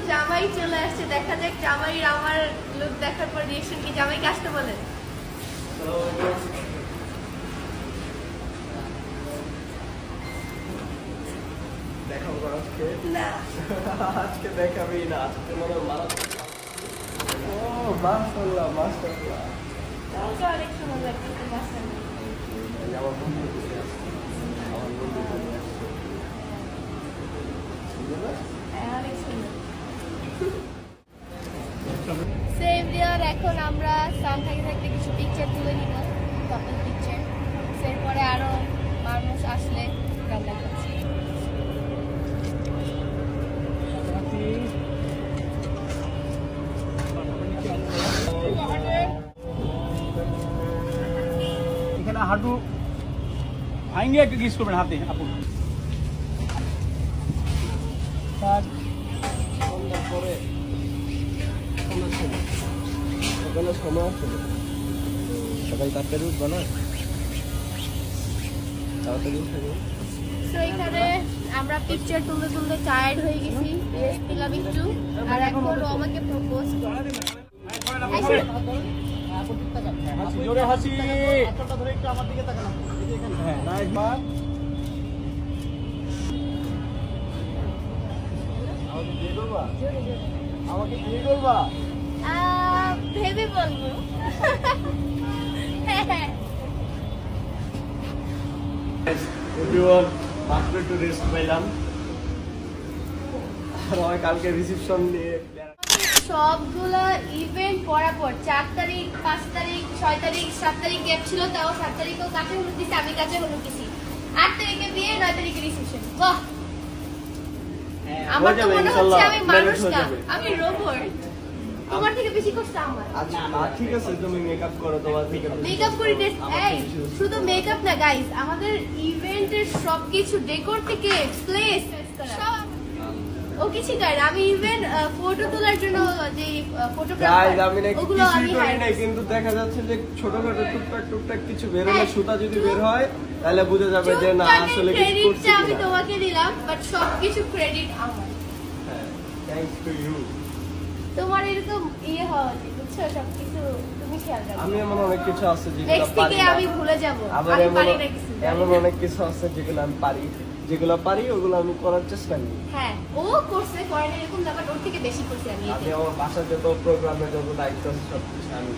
জামাই চলে আসছে, দেখা যাক জামাইয়ের আমার লুক দেখার পর রিঅ্যাকশন কি। জামাইকে আসতে বলেন। দেখাবো আজকে না আজকে দেখাবি না, আজকে মনে মারা। ও মাশাআল্লাহ মাশাআল্লাহ, আমাকে অনেক সুন্দর লাগতেছে মাশাআল্লাহ। আমার বন্ধু আমার বন্ধু অনেক সুন্দর। সেম ডিয়ার, এখন আমরা সান থাকতে থাকতে কিছু পিকচার তুলে নিব, কাপল পিকচার। এরপরে আরো মানুষ আসলে রান্না করছি। এখানে হাঁটু ভাঙিয়ে একটু কিস করবেন হাতে আপন। সন্ধ্যার পরে সকালে সময় আছে, সকাল 4টায় উঠবো না, তাড়াতাড়ি উঠে যাবো। তো এখানে আমরা পিকচার তুলতে তুলতে টায়ার্ড হয়ে গেছি, রেস্ট নিলাম একটু। আর এখন ও আমাকে প্রপোজ করে। জোরে হাসি। ধরে একটু আমার দিকে তাকান। হ্যাঁ নাইস বার। আমাকে বিয়ে করবা? আমাকে বিয়ে করবা? ভেবে বলবো। এভরিওয়ান, মাত্র একটু রেস্ট পাইলাম। আর আমি কালকে রিসেপশন নিয়ে সবগুলো ইভেন্ট করার পর 4 তারিখ, 5 তারিখ, 6 তারিখ, 7 তারিখ গ্যাপ ছিল, তাও 7 তারিখও কাছে হলুদ দিছি, আমি কাছে হলুদ দিছি। 8 তারিখে বিয়ে, 9 তারিখে রিসেপশন। বাহ, আমার তো মনে হচ্ছে আমি মানুষ না, আমি রোবট। তোমার থেকে বেশি কষ্ট আমার। আচ্ছা ঠিক আছে, তুমি মেকআপ করো, তোমার মেকআপ করি। এই শুধু মেকআপ না গাইস, আমাদের ইভেন্টের সবকিছু ডেকোর থেকে প্লেস সব ও কিছু করে। আমি ইভেন ফটো তোলার জন্য যে ফটোগ্রাফার আমি নাকি ওগুলো আমি কিছুই করি নাই, কিন্তু দেখা যাচ্ছে যে ছোটখাটো টুকটাক কিছু বের হলে, সুতা যদি বের হয় তাহলে বোঝা যাবে যে না আসলে কিছু করছি ক্রেডিটটা আমি কিনা। তোমাকে দিলাম, বাট সবকিছু ক্রেডিট আমার। হ্যাঁ, থ্যাঙ্কস টু ইউ। তোমার এরকম ইয়ে হওয়া উচিত, বুঝছো? সবকিছু তুমি খেয়াল রাখো। আমি এমন অনেক কিছু আছে যেগুলো নেক্সট পারি থেকে না। আমি ভুলে যাব, আবার আমি পারি না কিছু। এমন অনেক কিছু আছে যেগুলো আমি পারি, যেগুলো পারি ওগুলো আমি করার চেষ্টা করি। হ্যাঁ, ও করছে করে না এরকম না, বাট ওর থেকে বেশি করছি আমি। আমি আমার বাসার যত প্রোগ্রামে যত দায়িত্ব আছে সব কিছু আমি।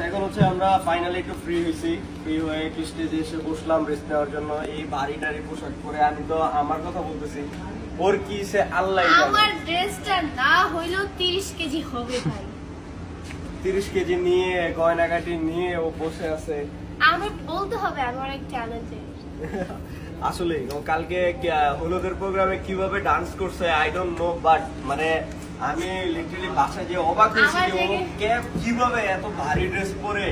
এখন হচ্ছে আমরা ফাইনালি একটু ফ্রি হয়েছি, ফ্রি হয়ে একটু স্টেজে এসে বসলাম রেস্ট নেওয়ার জন্য। এই ভারী পোশাক পরে আমি তো আমার কথা বলতেছি, ওর কি সে আল্লাহ জানে। আমার ড্রেসটা না হইলেও 30 কেজি হবে ভাই। 30 কেজি নিয়ে গয়নাগাটি নিয়ে ও বসে আছে। আমি বলতে হবে আমি অনেক ট্যালেন্টেড। আসলে কালকে হলুদের প্রোগ্রামে কিভাবে ডান্স করছে আই ডোন্ট নো, বাট মানে আমি লিটারালি বাসায় যে অবাক হয়েছি আমার যে ও জায়গায়- কিভাবে এত ভারী ড্রেস পরে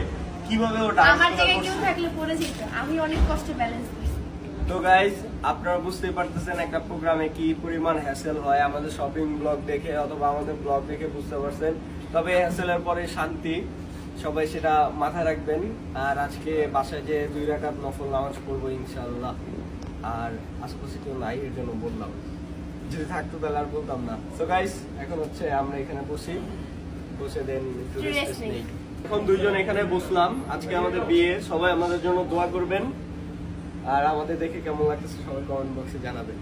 কিভাবে ও ডান্স আমার জায়গায় কেউ করছে। থাকলে পরে যেত। আমি অনেক কষ্টে ব্যালেন্স করছি। তো গাইজ, আপনারা বুঝতেই পারতেছেন একটা প্রোগ্রামে কি পরিমাণ হ্যাসেল হয়। আমাদের শপিং ব্লগ দেখে অথবা আমাদের ব্লগ দেখে বুঝতে পারছেন। তবে হ্যাসেলের পরে শান্তি, সবাই সেটা মাথায় রাখবেন। আর আজকে বাসায় যে 2 রাকাত নফল নামাজ পড়বো ইনশাআল্লাহ। আর আশেপাশে কেউ নাই এর জন্য বললাম, যদি থাকতো তাহলে আর বলতাম না। সো গাইস, এখন হচ্ছে আমরা এখানে বসে দেন একটু রেস্ট নেই। এখন 2 জন এখানে বসলাম। আজকে আমাদের বিয়ে, সবাই আমাদের জন্য দোয়া করবেন। আর আমাদের দেখে কেমন লাগতেছে সবাই কমেন্ট বক্সে জানাবেন।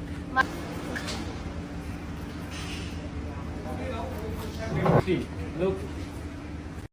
লোক